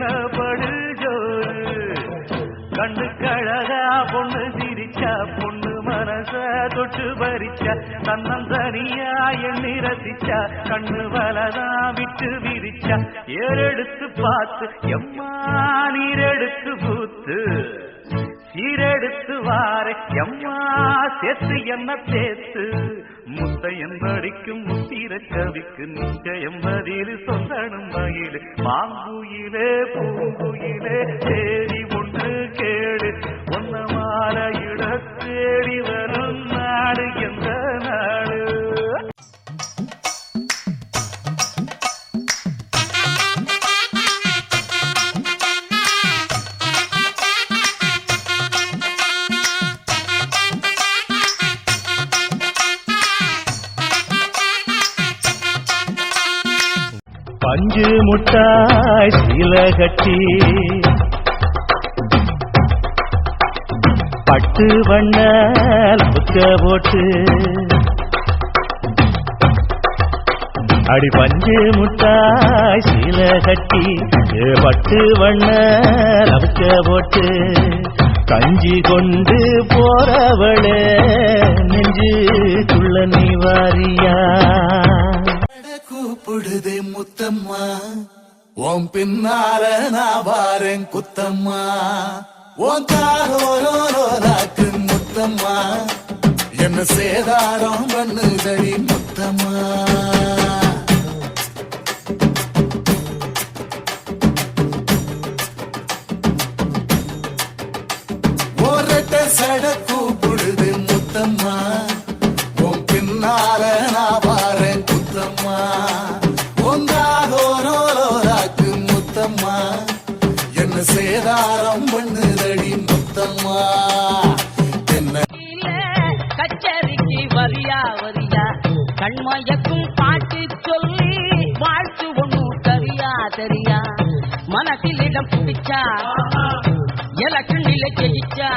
என்ன படுஜோரு கண்ணு கழகா பொண்ணு சிரிச்சா பொண்ணு மனச தொட்டு பறிச்சா தன்னந்தனியா எண்ணி ரசிச்சா கண்ணு வலதா விட்டு விரிச்சா ஏறெடுத்து பார்த்து எம்மா நீரெடுத்து பூத்து சீரெடுத்து வாரே எம்மா சேர்த்து என்ன தேத்து முத்தையன் படிக்கும் முத்திர கவிக்கு நிச்சயம் பதில் சொல்லணும் மகிழ் மாங்குயிலே பூங்குயிலே தேடி ஒன்று கேடு ஒன்ன மாலையிட தேடி வரும் நாடு எந்த நாடு பஞ்சு முட்டாய் சீல கட்டி பட்டு வண்ண புக்க போட்டு அடி பஞ்சு முட்டாய் சீல கட்டி பட்டு வண்ண புக்க போட்டு கஞ்சி கொண்டு போறவளே நெஞ்சுக்குள்ள நீ வாரியா கூப்பிடுதே முத்தம்மா ஓம் பின்னால நான் வாரேன் குத்தம்மா ஓன் தாரோரோராக்கு முத்தம்மா என்ன சேதாரம் பண்ணுதடி முத்தம்மா ஒரட்ட சட கூப்பிடுது முத்தம்மா ஓம் பின்னால நான் வாரேன் குத்தம்மா ஒன்றாகோரோராக்கு முத்தம்மா என்ன சேதாரம் பண்ணுதடி முத்தம்மா என்ன கச்சேரிக்கு வரியா வரியா கண்மயக்கும் பாட்டு சொல்லி வாழ்த்து ஒண்ணும் தெரியா தெரியா மனசில் இடம் பிடிச்சா எலக்கு நிலை ஜெயிச்சா